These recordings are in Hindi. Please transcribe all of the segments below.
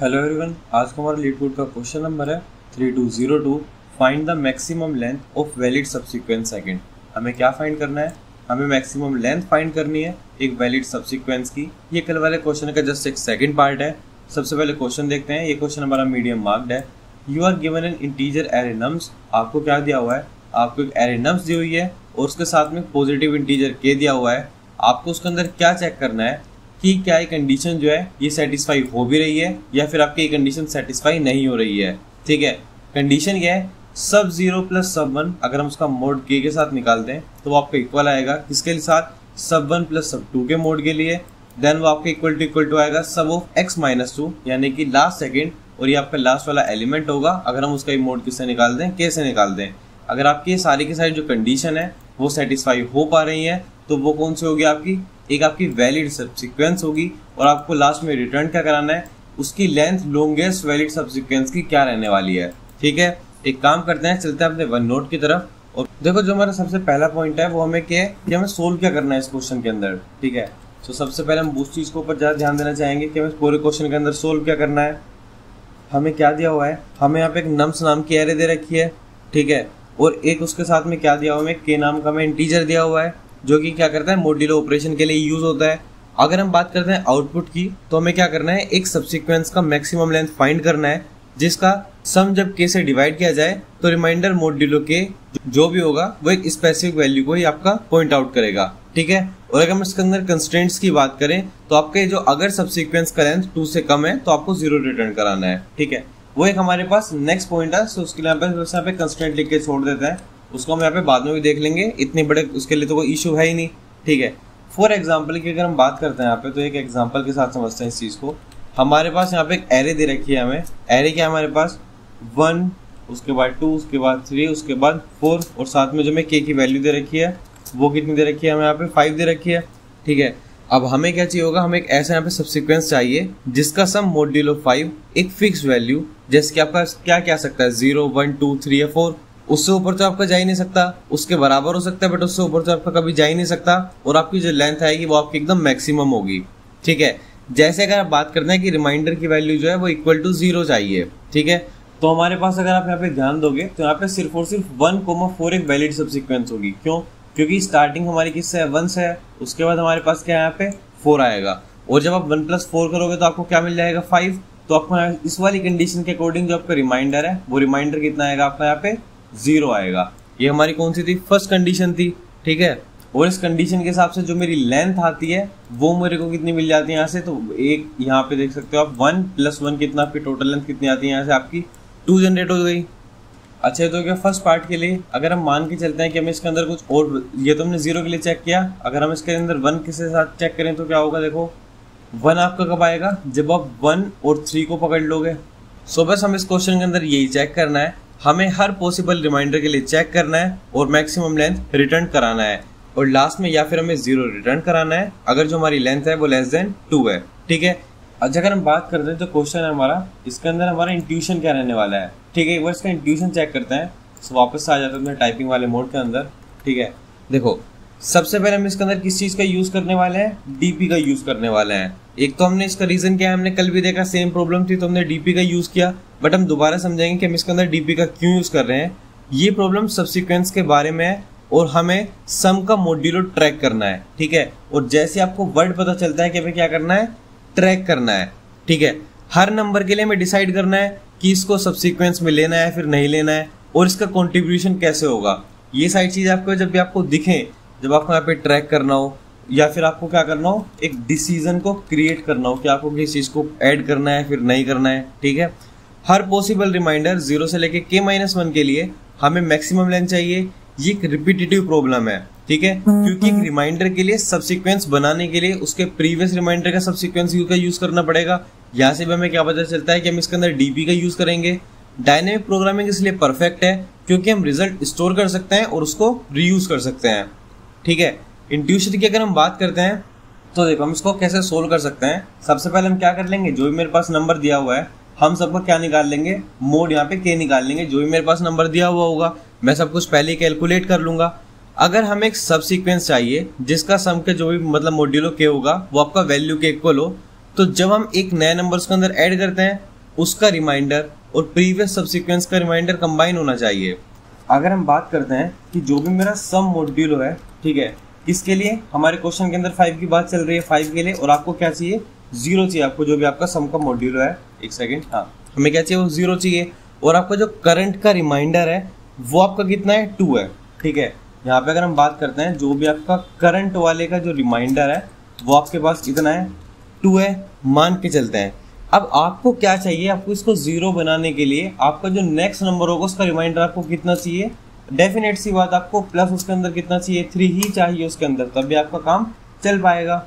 हेलो एवरीवन, आज का हमारा लीड कोड का क्वेश्चन नंबर है 3202। Find the maximum length of valid subsequence second. हमें क्या फाइंड करना है? हमें मैक्सिमम लेंथ फाइंड करनी है एक वैलिड सब्सीक्वेंस की। ये कल वाले क्वेश्चन का जस्ट एक सेकंड पार्ट है। सबसे पहले क्वेश्चन देखते हैं। ये क्वेश्चन हमारा मीडियम मार्क्ड है। You are given an integer array nums. आपको क्या दिया हुआ है? आपको एक एरे नम्स दी हुई है और उसके साथ में पॉजिटिव इंटीजर के दिया हुआ है। आपको उसके अंदर क्या चेक करना है कि क्या ये कंडीशन जो है ये सेटिस्फाई हो भी रही है या फिर आपकी ये कंडीशन सेटिस्फाई नहीं हो रही है। ठीक है, कंडीशन क्या है? सब 0 प्लस सब 1 अगर हम उसका मोड के साथ निकालते हैं तो वो आपका इक्वल आएगा किसके साथ? सब 1 प्लस सब 2 के मोड के लिए। देन वो आपका इक्वल टू आएगा सब ऑफ x माइनस 2 यानी कि लास्ट सेकेंड, और ये आपका लास्ट वाला एलिमेंट होगा अगर हम उसका मोड किससे निकाल दें? के से निकाल दें। अगर आपकी सारी की सारी जो कंडीशन है वो सेटिस्फाई हो पा रही है तो वो कौन सी होगी? आपकी एक आपकी वैलिड सब्सीक्वेंस होगी। और आपको लास्ट में रिटर्न क्या कराना है? उसकी लेंथ लॉन्गेस्ट वैलिड सब्सीक्वेंस की क्या रहने वाली है। ठीक है, एक काम करते हैं, चलते हैं अपने वन नोट की तरफ। और देखो, जो हमारा सबसे पहला पॉइंट है वो हमें क्या है कि हमें सोल्व क्या करना है इस क्वेश्चन के अंदर। ठीक है, तो सबसे पहले हम उस चीज के ऊपर ज्यादा ध्यान देना चाहेंगे कि हमें पूरे क्वेश्चन के अंदर सोल्व क्या करना है। हमें क्या दिया हुआ है? हमें यहाँ पे एक नम्स नाम की एरे दे रखी है। ठीक है, और एक उसके साथ में क्या दिया हुआ है? के नाम का हमें इंटीजर दिया हुआ है जो कि क्या करता है? मॉड्यूलो ऑपरेशन के लिए यूज होता है। अगर हम बात करते हैं आउटपुट की तो हमें क्या करना है? एक सब्सीक्वेंस का मैक्सिमम लेंथ फाइंड करना है जिसका सम जब के से डिवाइड किया जाए तो रिमाइंडर मॉड्यूलो के जो भी होगा वो एक स्पेसिफिक वैल्यू को ही आपका पॉइंट आउट करेगा। ठीक है, और अगर हम इसके अंदर कंस्ट्रेंट्स की बात करें तो आपके जो अगर सब्सीक्वेंस का लेंथ 2 से कम है तो आपको 0 रिटर्न कराना है। ठीक है, वो एक हमारे पास नेक्स्ट पॉइंट है। सो उसके लिए यहाँ पे कंस्ट्रेंट लिख के छोड़ देते हैं, उसको हम यहाँ पे बाद में भी देख लेंगे, इतने बड़े उसके लिए तो कोई इशू है ही नहीं। ठीक है, फॉर एग्जाम्पल की अगर हम बात करते हैं यहाँ पे तो एक एग्जाम्पल के साथ समझते हैं इस चीज को। हमारे पास यहाँ पे एक एरे दे रखी है। हमें एरे क्या है हमारे पास? 1, उसके बाद 2, उसके बाद 3, उसके बाद 4, और साथ में जो हमें के की वैल्यू दे रखी है वो कितनी दे रखी है? हमें यहाँ पे 5 दे रखी है। ठीक है, अब हमें क्या चाहिए होगा? हमें एक ऐसा यहाँ पे सब्सीक्वेंस चाहिए जिसका सम मॉड्यूलो 5 एक फिक्स वैल्यू, जैसे कि आपका क्या क्या सकता है? 0, 1, 2, 3 या 4। उससे ऊपर तो आपका जा ही नहीं सकता, उसके बराबर हो सकता है बट उससे ऊपर तो आपका कभी जा ही नहीं सकता। और आपकी जो लेंथ आएगी वो आपकी एकदम मैक्सिमम होगी। ठीक है, जैसे अगर आप बात करते हैं कि रिमाइंडर की वैल्यू जो है वो इक्वल टू 0 चाहिए। ठीक है, तो हमारे पास अगर आप यहाँ पे ध्यान दोगे तो यहाँ पे सिर्फ और सिर्फ 1,4 एक वैलिड सब्सीक्वेंस होगी। क्यों? क्योंकि स्टार्टिंग हमारी किससे है? 1 से है। उसके बाद हमारे पास क्या है? यहाँ पे 4 आएगा, और जब आप 1 + 4 करोगे तो आपको क्या मिल जाएगा? 5। तो आपको इस वाली कंडीशन के अकॉर्डिंग जो आपका रिमाइंडर है वो रिमाइंडर कितना आएगा? आपका यहाँ पे 0 आएगा। ये हमारी कौन सी थी? फर्स्ट कंडीशन थी। ठीक है, और इस कंडीशन के हिसाब से जो मेरी लेंथ आती है वो मेरे को कितनी मिल जाती है यहाँ से? तो एक यहाँ पे देख सकते हो आप 1 + 1 कितना, आपकी टोटल लेंथ कितनी आती है यहाँ से? आपकी 2 जनरेट हो गई। अच्छा, तो क्या फर्स्ट पार्ट के लिए अगर हम मान के चलते हैं कि हमें इसके अंदर कुछ और, ये तो हमने 0 के लिए चेक किया, अगर हम इसके अंदर 1 के साथ चेक करें तो क्या होगा? देखो 1 आपका कब आएगा? जब आप 1 और 3 को पकड़ लोगे। सो बस हम इस क्वेश्चन के अंदर यही चेक करना है, हमें हर पॉसिबल रिमाइंडर के लिए चेक करना है और मैक्सिमम लेंथ रिटर्न कराना है, और लास्ट में या फिर हमें 0 रिटर्न कराना है अगर जो हमारी लेंथ है वो लेस देन 2 है। ठीक है, अच्छा अगर हम बात करते हैं तो क्वेश्चन है हमारा, इसके अंदर हमारा इंट्यूशन क्या रहने वाला है। ठीक है, एक बार इसका इंट्यूशन चेक करते हैं। तो वापस आ जाते हैं टाइपिंग वाले मोड के अंदर। ठीक है, देखो सबसे पहले हम इसके अंदर किस चीज का यूज करने वाले हैं? डीपी का यूज करने वाले हैं। एक तो हमने इसका रीजन क्या है, हमने कल भी देखा सेम प्रॉब्लम थी तो हमने डीपी का यूज किया, बट हम दोबारा समझेंगे कि हम इसके अंदर डीपी का क्यों यूज कर रहे हैं। ये प्रॉब्लम सब्सीक्वेंस के बारे में है और हमें सम का मॉड्यूलो ट्रैक करना है। ठीक है, और जैसे आपको वर्ड पता चलता है कि हमें क्या करना है? ट्रैक करना है। ठीक है, हर नंबर के लिए हमें डिसाइड करना है कि इसको सब्सीक्वेंस में लेना है फिर नहीं लेना है, और इसका कंट्रीब्यूशन कैसे होगा। ये सारी चीज आपको जब भी आपको दिखे, जब आपको यहाँ पे ट्रैक करना हो या फिर आपको क्या करना हो, एक डिसीजन को क्रिएट करना हो कि आपको किस चीज को ऐड करना है फिर नहीं करना है। ठीक है, हर पॉसिबल रिमाइंडर 0 से लेके k-1 के लिए हमें मैक्सिमम लेंथ चाहिए। ये एक रिपीटेटिव प्रॉब्लम है। ठीक है, क्योंकि एक रिमाइंडर के लिए सब्सीक्वेंस बनाने के लिए उसके प्रीवियस रिमाइंडर का सब्सीक्वेंस का यूज करना पड़ेगा। यहाँ से भी हमें क्या पता चलता है कि हम इसके अंदर डीपी का यूज करेंगे। डायनेमिक प्रोग्रामिंग इसलिए परफेक्ट है क्योंकि हम रिजल्ट स्टोर कर सकते हैं और उसको रीयूज कर सकते हैं। ठीक है, इंट्यूशन की अगर हम बात करते हैं तो देखो हम इसको कैसे सोल्व कर सकते हैं। सबसे पहले हम क्या कर लेंगे, जो भी मेरे पास नंबर दिया हुआ है हम सबका क्या निकाल लेंगे? मोड यहाँ पे के निकाल लेंगे। जो भी मेरे पास नंबर दिया हुआ होगा मैं सब कुछ पहले ही कैलकुलेट कर लूंगा। अगर हमें एक सब सीक्वेंस चाहिए जिसका सम के जो भी मतलब मॉड्यूलो के होगा वो आपका वैल्यू के इक्वल हो, तो जब हम एक नए नंबर्स के अंदर ऐड करते हैं उसका रिमाइंडर और प्रीवियस सबसीक्वेंस का रिमाइंडर कंबाइन होना चाहिए। अगर हम बात करते हैं कि जो भी मेरा सम मॉड्यूलो है, ठीक है, किसके लिए, हमारे क्वेश्चन के अंदर 5 की बात चल रही है, 5 के लिए, और आपको क्या चाहिए, 0 चाहिए आपको, जो भी आपका सम का मॉड्यूलो है। एक सेकेंड, हाँ, हमें क्या चाहिए, वो 0 चाहिए। और आपका जो करंट का रिमाइंडर है वो आपका कितना है, 2 है, ठीक है। यहाँ पे अगर हम बात करते हैं जो भी आपका करंट वाले का जो रिमाइंडर है वो आपके पास कितना है, 2 है, मान के चलते हैं। अब आपको क्या चाहिए, आपको इसको 0 बनाने के लिए आपका जो नेक्स्ट नंबर होगा उसका रिमाइंडर आपको कितना चाहिए, डेफिनेट सी बात, आपको प्लस उसके अंदर कितना चाहिए, 3 ही चाहिए उसके अंदर, तभी आपका काम चल पाएगा।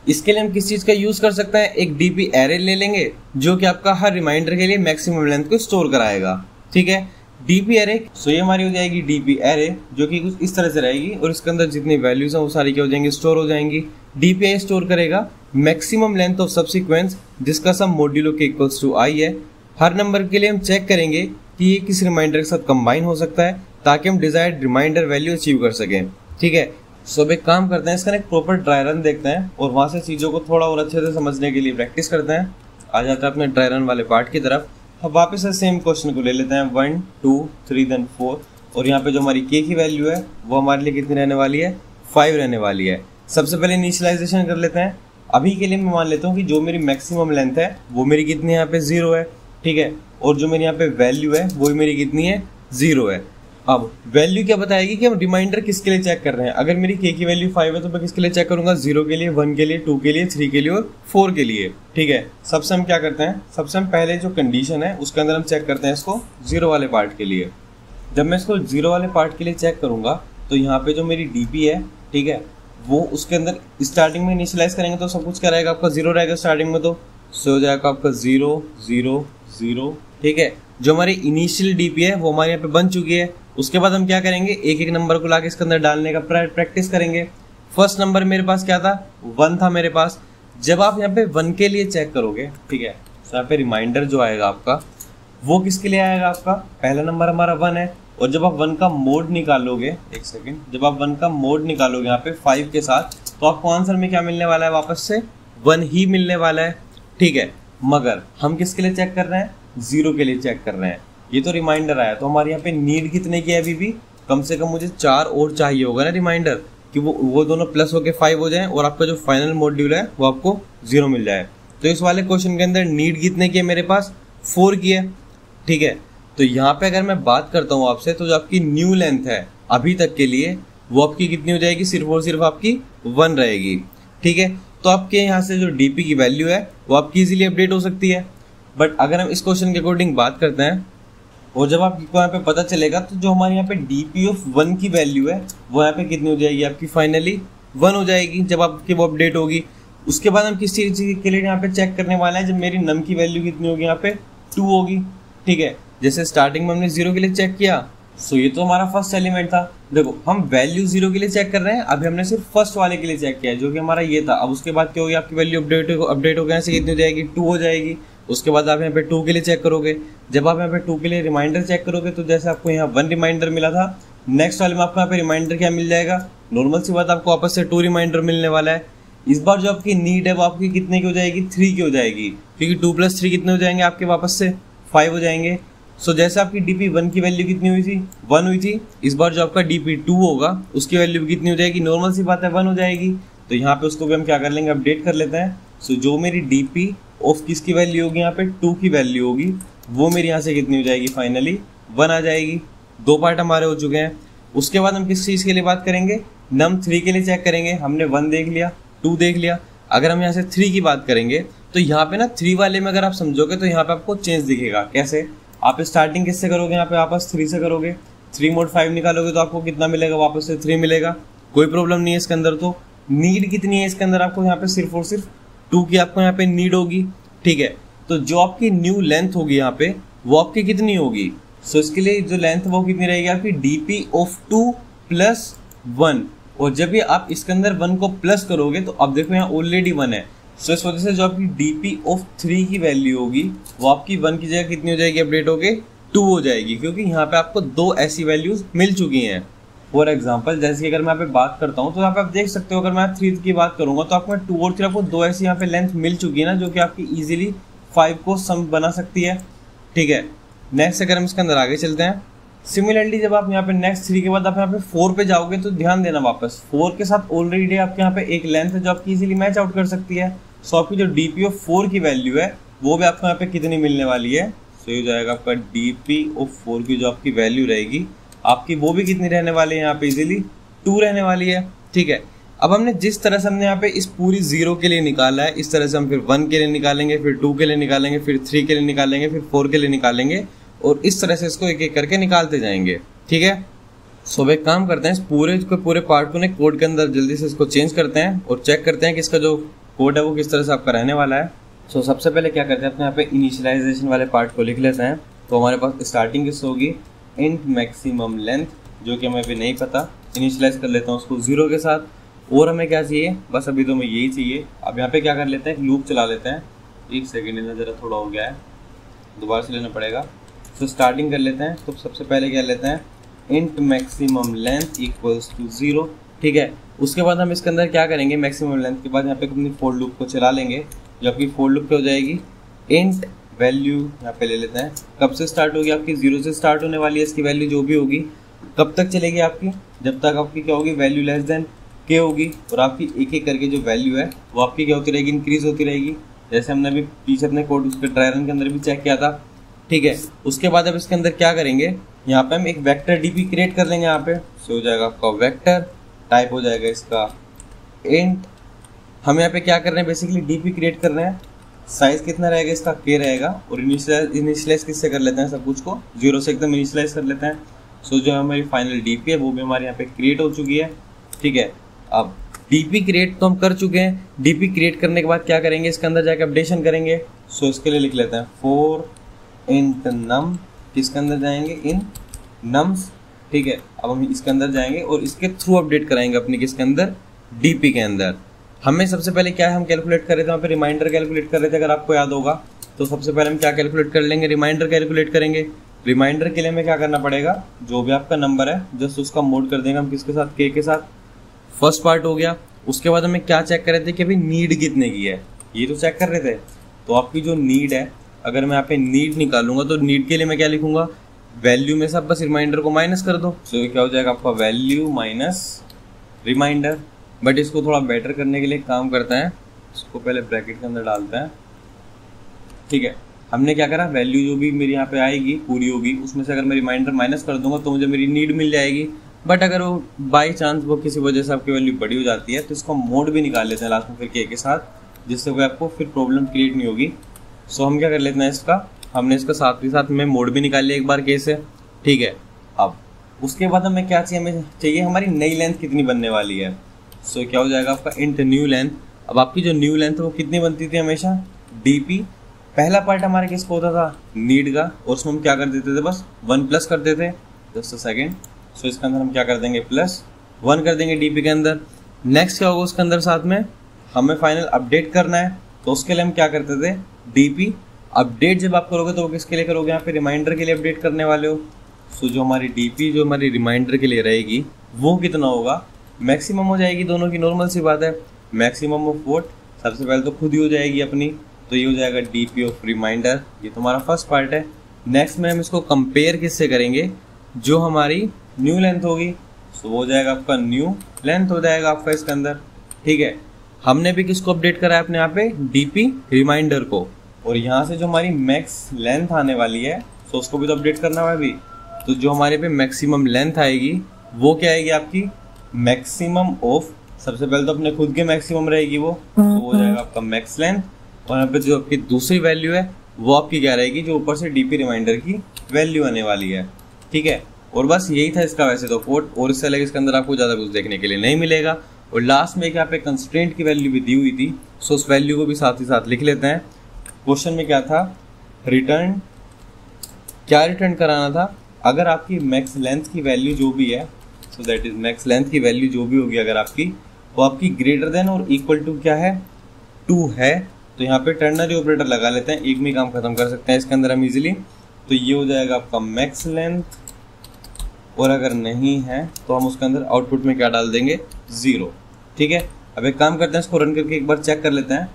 इसके लिए हम किस चीज का यूज कर सकते हैं, एक डीपी एरे ले लेंगे जो कि आपका हर रिमाइंडर के लिए मैक्सिमम लेंथ को स्टोर कराएगा, ठीक है। डीपी एरे, सो ये हमारी हो जाएगी डीपी एरे, जो कि कुछ इस तरह से रहेगी और इसके अंदर जितनी वैल्यूज हैं वो सारी क्या हो जाएंगी, स्टोर हो जाएंगी। डीपी एरे स्टोर करेगा मैक्सिमम लेंथ ऑफ सबसीक्वेंस जिसका सम मॉड्यूलो के इक्वल्स टू आई है। हर नंबर के लिए हम चेक करेंगे कि ये किस रिमाइंडर के साथ कंबाइन हो सकता है ताकि हम डिजायर्ड रिमाइंडर वैल्यू अचीव कर सकें, ठीक है। सो अब एक काम करते हैं, इसका एक प्रॉपर ड्राई रन देखते हैं और वहां से चीजों को थोड़ा और अच्छे से समझने के लिए प्रैक्टिस करते हैं। आ जाते हैं अपने ड्राई रन वाले पार्ट की तरफ। अब वापस से सेम क्वेश्चन को ले लेते हैं, 1 2 3 देन 4, और यहाँ पे जो हमारी के की वैल्यू है वो हमारे लिए कितनी रहने वाली है, 5 रहने वाली है। सबसे पहले इनिशियलाइजेशन कर लेते हैं। अभी के लिए मैं मान लेता हूँ कि जो मेरी मैक्सिमम लेंथ है वो मेरी कितनी है, यहाँ पे 0 है, ठीक है, और जो मेरी यहाँ पे वैल्यू है वो मेरी कितनी है, 0 है। अब वैल्यू क्या बताएगी कि हम रिमाइंडर किसके लिए चेक कर रहे हैं। अगर मेरी के की वैल्यू 5 है तो मैं किसके लिए चेक करूंगा, 0 के लिए, 1 के लिए, 2 के लिए, 3 के लिए और 4 के लिए, ठीक है। सबसे हम क्या करते हैं, सबसे हम पहले जो कंडीशन है उसके अंदर हम चेक करते हैं इसको 0 वाले पार्ट के लिए। जब मैं इसको 0 वाले पार्ट के लिए चेक करूंगा तो यहाँ पे जो मेरी डीपी है, ठीक है, वो उसके अंदर स्टार्टिंग में इनिशियलाइज करेंगे तो सब कुछ क्या रहेगा, आपका 0 रहेगा स्टार्टिंग में, तो हो जाएगा आपका 0 0 0, ठीक है। जो हमारी इनिशियल डीपी है वो हमारे यहाँ पे बन चुकी है। उसके बाद हम क्या करेंगे, एक एक नंबर को लाके इसके अंदर डालने का प्रैक्टिस करेंगे। फर्स्ट नंबर मेरे पास क्या था, 1 था मेरे पास। जब आप यहाँ पे 1 के लिए चेक करोगे, ठीक है, तो यहाँ पे रिमाइंडर जो आएगा आपका वो किसके लिए आएगा, आपका पहला नंबर हमारा 1 है। और जब आप 1 का मोड निकालोगे, एक सेकेंड, जब आप 1 का मोड निकालोगे यहाँ पे 5 के साथ, तो आपको आंसर में क्या मिलने वाला है, वापस से 1 ही मिलने वाला है, ठीक है। मगर हम किसके लिए चेक कर रहे हैं, 0 के लिए चेक कर रहे हैं। ये तो रिमाइंडर आया, तो हमारे यहाँ पे नीड कितने की है, अभी भी कम से कम मुझे 4 और चाहिए होगा ना रिमाइंडर, कि वो दोनों प्लस होके 5 हो जाएं और आपका जो फाइनल मॉड्यूल है वो आपको 0 मिल जाए। तो इस वाले क्वेश्चन के अंदर नीड कितने की है मेरे पास, 4 की है, ठीक है। तो यहाँ पे अगर मैं बात करता हूँ आपसे, तो जो आपकी न्यू लेंथ है अभी तक के लिए वो आपकी कितनी हो जाएगी, सिर्फ और सिर्फ आपकी 1 रहेगी, ठीक है। तो आपके यहाँ से जो डीपी की वैल्यू है वो आपकी इजीली अपडेट हो सकती है। बट अगर हम इस क्वेश्चन के अकॉर्डिंग बात करते हैं और जब आपको यहाँ पे पता चलेगा, तो जो हमारे यहाँ पे डीपी ऑफ 1 की वैल्यू है वो यहाँ पे कितनी हो जाएगी, आपकी फाइनली 1 हो जाएगी जब आपकी वो अपडेट होगी। उसके बाद हम किस चीज के लिए यहाँ पे चेक करने वाले हैं, जब मेरी नम की वैल्यू कितनी होगी, यहाँ पे 2 होगी, ठीक है। जैसे स्टार्टिंग में हमने 0 के लिए चेक किया, सो ये तो हमारा फर्स्ट एलिमेंट था। देखो हम वैल्यू 0 के लिए चेक कर रहे हैं, अभी हमने सिर्फ फर्स्ट वाले के लिए चेक किया है जो कि हमारा ये था। अब उसके बाद क्या होगी, आपकी वैल्यू अपडेट हो गया, कितनी हो जाएगी, 2 हो जाएगी। उसके बाद आप यहाँ पे 2 के लिए चेक करोगे, जब आप यहाँ पे 2 के लिए रिमाइंडर चेक करोगे, तो जैसे आपको यहाँ 1 रिमाइंडर मिला था, नेक्स्ट वाले में आपको यहाँ पे रिमाइंडर क्या मिल जाएगा, नॉर्मल सी बात, आपको वापस से 2 रिमाइंडर मिलने वाला है। इस बार जो आपकी नीड है वो आपकी कितने की हो जाएगी, 3 की हो जाएगी, क्योंकि 2 + 3 कितने हो जाएंगे आपके, वापस से 5 हो जाएंगे। सो जैसे आपकी डीपी 1 की वैल्यू कितनी हुई थी, 1 हुई थी, इस बार जो आपका डीपी 2 होगा उसकी वैल्यू भी कितनी हो जाएगी, नॉर्मल सी बात है 1 हो जाएगी। तो यहाँ पे उसको भी हम क्या कर लेंगे, अपडेट कर लेते हैं। सो जो मेरी डीपी ऑफ किसकी वैल्यू होगी, यहाँ पे 2 की वैल्यू होगी, वो मेरी यहाँ से कितनी हो जाएगी, फाइनली 1 आ जाएगी। 2 पार्ट हमारे हो चुके हैं। उसके बाद हम किस चीज़ के लिए बात करेंगे, नम 3 के लिए चेक करेंगे। हमने 1 देख लिया, 2 देख लिया, अगर हम यहाँ से 3 की बात करेंगे तो यहाँ पे ना 3 वाले में अगर आप समझोगे तो यहाँ पे आपको चेंज दिखेगा। कैसे, आप स्टार्टिंग किससे करोगे, यहाँ पे वापस 3 से करोगे, 3 mod 5 निकालोगे तो आपको कितना मिलेगा, वापस से 3 मिलेगा, कोई प्रॉब्लम नहीं है इसके अंदर। तो नीड कितनी है इसके अंदर, आपको यहाँ पे सिर्फ और सिर्फ 2 की आपको यहाँ पे नीड होगी, ठीक है। तो जो आपकी न्यू लेंथ होगी यहाँ पे वो आपकी कितनी होगी, सो इसके लिए जो लेंथ वो कितनी रहेगी आपकी, डीपी ऑफ 2 + 1। और जब ये आप इसके अंदर 1 को प्लस करोगे तो अब देखो यहाँ ऑलरेडी 1 है, सो इस वजह से जो आपकी डीपी ऑफ 3 की वैल्यू होगी वो आपकी 1 की जगह कितनी हो जाएगी, अपडेट होके 2 हो जाएगी, क्योंकि यहाँ पे आपको 2 ऐसी वैल्यूज मिल चुकी हैं। फॉर एग्जाम्पल जैसे कि अगर मैं यहाँ पे बात करता हूँ तो यहाँ पे आप देख सकते हो, अगर मैं 3 की बात करूंगा तो आपको 2 और 3 आपको 2 ऐसी यहाँ पे लेंथ मिल चुकी है ना, जो कि आपकी इजीली 5 को सम बना सकती है। ठीक है, नेक्स्ट अगर हम इसके अंदर आगे चलते हैं, सिमिलरली जब आप यहाँ पे नेक्स्ट 3 के बाद आप यहाँ पे 4 पे जाओगे तो ध्यान देना वापस 4 के साथ ऑलरेडी आपके यहाँ पे एक लेंथ है जो आपकी इजीली मैच आउट कर सकती है। सो आपकी जो डीपी ऑफ 4 की वैल्यू है वो भी आपको यहाँ पे कितनी मिलने वाली है, सो ये हो जाएगा आपका डीपी ऑफ 4 की जो आपकी वैल्यू रहेगी आपकी वो भी कितनी रहने वाली है, यहाँ पे इजीली 2 रहने वाली है। ठीक है, अब हमने जिस तरह से हमने यहाँ पे इस पूरी 0 के लिए निकाला है, इस तरह से हम फिर 1 के लिए निकालेंगे, फिर 2 के लिए निकालेंगे, फिर 3 के लिए निकालेंगे, फिर 4 के लिए निकालेंगे और इस तरह से इसको एक एक करके निकालते जाएंगे। ठीक है, सो अब एक काम करते हैं, इस पूरे पार्ट को कोड के अंदर जल्दी से इसको चेंज करते हैं और चेक करते हैं कि इसका जो कोड है वो किस तरह से आपका रहने वाला है। सो सबसे पहले क्या करते हैं, अपने यहाँ पे इनिशियलाइजेशन वाले पार्ट को लिख लेते हैं। तो हमारे पास स्टार्टिंग किससे होगी, इंट मैक्सिमम लेंथ, जो कि हमें अभी नहीं पता, इनिशियलाइज कर लेता हूँ उसको 0 के साथ। और हमें क्या चाहिए, बस अभी तो हमें यही चाहिए। अब यहाँ पे क्या कर लेते हैं, एक लूप चला लेते हैं। एक सेकेंड, इधर जरा थोड़ा हो गया है, दोबारा से लेना पड़ेगा। तो स्टार्टिंग कर लेते हैं। तो सबसे पहले क्या लेते हैं, int maximum length equals to 0। ठीक है, उसके बाद हम इसके अंदर क्या करेंगे, मैक्सिमम लेंथ के बाद यहाँ पे अपनी फोर लूप को चला लेंगे, जो आपकी फोर लूप क्या हो जाएगी, इंट वैल्यू यहाँ पे ले लेते हैं। कब से स्टार्ट होगी, आपकी 0 से स्टार्ट होने वाली है इसकी वैल्यू जो भी होगी। कब तक चलेगी आपकी, जब तक आपकी क्या होगी, वैल्यू लेस देन के होगी। और आपकी एक एक करके जो वैल्यू है वो आपकी क्या होती रहेगी, इंक्रीज होती रहेगी। जैसे हमने अभी पीछे अपने कोड उसके ट्राई रन के अंदर भी चेक किया था। ठीक है, उसके बाद अब इसके अंदर क्या करेंगे, यहाँ पे हम एक वेक्टर डीपी क्रिएट कर लेंगे। यहाँ पे सो हो जाएगा आपका वेक्टर, टाइप हो जाएगा इसका इंट। हम यहाँ पे क्या कर रहे हैं, बेसिकली डीपी क्रिएट कर रहे हैं। साइज कितना रहेगा इसका, के रहेगा। और इनिशियलाइज किससे कर लेते हैं, सब कुछ को 0 से एकदम इनिशियलाइज कर लेते हैं। सो जो हमारी फाइनल डीपी है वो भी हमारे यहाँ पे क्रिएट हो चुकी है। ठीक है, अब डीपी क्रिएट तो हम कर चुके हैं। डीपी क्रिएट करने के बाद क्या करेंगे, इसके अंदर जाके अपडेशन करेंगे। सो इसके लिए लिख लेते हैं फॉर इंट नम, किसके अंदर जाएंगे, इन नम्स। ठीक है, अब हम इसके अंदर जाएंगे और इसके थ्रू अपडेट कराएंगे अपने किसके अंदर, डीपी के अंदर। हमें सबसे पहले क्या है, हम कैलकुलेट कर रहे थे वहाँ पे रिमाइंडर कैलकुलेट कर रहे थे, अगर आपको याद होगा। तो सबसे पहले हम क्या कैलकुलेट कर लेंगे, रिमाइंडर कैलकुलेट करेंगे। रिमाइंडर के लिए हमें क्या करना पड़ेगा, जो भी आपका नंबर है जस्ट उसका मोड कर देंगे हम किसके साथ, के के साथ। फर्स्ट पार्ट हो गया। उसके बाद हमें क्या चेक कर रहे थे कि अभी नीड कितने की है, ये तो चेक कर रहे थे। तो आपकी जो नीड है, अगर मैं यहाँ पे नीड निकालूंगा तो नीड के लिए मैं क्या लिखूंगा, वैल्यू में से आप बस रिमाइंडर को माइनस कर दो। तो क्या हो जाएगा आपका वैल्यू माइनस रिमाइंडर। बट इसको थोड़ा बेटर करने के लिए काम करता है, इसको पहले ब्रैकेट के अंदर डालते हैं। ठीक है, हमने क्या करा, वैल्यू जो भी मेरी यहाँ पे आएगी पूरी होगी, उसमें से अगर मैं रिमाइंडर माइनस कर दूंगा तो मुझे मेरी नीड मिल जाएगी। बट अगर वो बाई चांस वो किसी वजह से आपकी वैल्यू बड़ी हो जाती है तो इसको मोड भी निकाल लेते हैं लास्ट में फिर के साथ, जिससे कोई आपको फिर प्रॉब्लम क्रिएट नहीं होगी। सो हम क्या कर लेते हैं, इसका हमने इसका साथ ही साथ में मोड भी निकाल लिया एक बार के से। ठीक है, अब उसके बाद हमें क्या चाहिए, हमें चाहिए हमारी नई लेंथ कितनी बनने वाली है। सो क्या हो जाएगा आपका इंट न्यू लेंथ। अब आपकी जो न्यू लेंथ है वो कितनी बनती थी हमेशा, डीपी। पहला पार्ट हमारे किसको होता था, नीड का, और उसमें हम क्या कर देते थे, बस 1 प्लस कर देते, जस्ट अ सेकेंड। सो इसके अंदर हम क्या कर देंगे, +1 कर देंगे डीपी के अंदर। नेक्स्ट क्या होगा उसके अंदर, साथ में हमें फाइनल अपडेट करना है। तो उसके लिए हम क्या करते थे, डीपी अपडेट जब आप करोगे तो वो किसके लिए करोगे, यहाँ पे रिमाइंडर के लिए अपडेट करने वाले हो। सो जो हमारी डीपी जो हमारी रिमाइंडर के लिए रहेगी वो कितना होगा, मैक्सिमम हो जाएगी। दोनों की नॉर्मल सी बात है, मैक्सिमम ऑफ वोट सबसे पहले तो खुद ही हो जाएगी अपनी, तो ये हो जाएगा डीपी ऑफ रिमाइंडर। ये तुम्हारा फर्स्ट पार्ट है। नेक्स्ट में हम इसको कंपेयर किससे करेंगे, जो हमारी न्यू लेंथ होगी। सो वो हो जाएगा आपका न्यू लेंथ हो जाएगा आपका इसके अंदर। ठीक है, हमने भी किसको अपडेट करा है अपने यहाँ पे, डीपी रिमाइंडर को। और यहाँ से जो हमारी मैक्स लेंथ आने वाली है सो उसको भी तो अपडेट करना है अभी। तो जो हमारे पे मैक्सिमम लेंथ आएगी वो क्या आएगी आपकी, मैक्सिमम ऑफ, सबसे पहले तो अपने खुद के मैक्सिमम रहेगी वो, तो हो जाएगा आपका मैक्स लेंथ। और यहाँ पे जो आपकी दूसरी वैल्यू है वो आपकी क्या रहेगी, जो ऊपर से डीपी रिमाइंडर की वैल्यू आने वाली है। ठीक है, और बस यही था इसका वैसे तो कोड, और इससे अलग इसके अंदर आपको ज़्यादा कुछ देखने के लिए नहीं मिलेगा। और लास्ट में यहाँ पे कंस्ट्रेंट की वैल्यू भी दी हुई थी, सो उस वैल्यू को भी साथ ही साथ लिख लेते हैं। क्वेश्चन में क्या था, रिटर्न, क्या रिटर्न कराना था, अगर आपकी मैक्स लेंथ की वैल्यू जो भी है, so that is max length की वैल्यू जो भी होगी अगर आपकी, वो आपकी ग्रेटर देन और इक्वल टू क्या है, 2 है। तो यहाँ पे टर्नरी ऑपरेटर लगा लेते हैं, एक में काम खत्म कर सकते हैं इसके अंदर हम इजीली। तो ये हो जाएगा आपका मैक्स लेंथ और अगर नहीं है तो हम उसके अंदर आउटपुट में क्या डाल देंगे, 0। ठीक है, अब एक काम करते हैं, इसको रन करके एक बार चेक कर लेते हैं।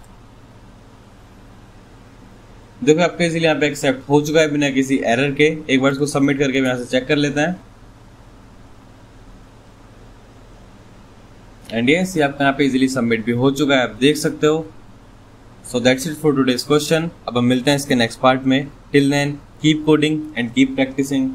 देखो आपके इसीलिए यहाँ पे एक्सेप्ट हो चुका है बिना किसी एरर के। एक बार इसको सबमिट करके यहाँ से चेक कर लेते हैं। एंड यस, ये आपका यहाँ पे इजीली सबमिट भी हो चुका है, आप देख सकते हो। So that's it for today's question. अब हम मिलते हैं इसके नेक्स्ट पार्ट में। Till then keep coding and keep practising.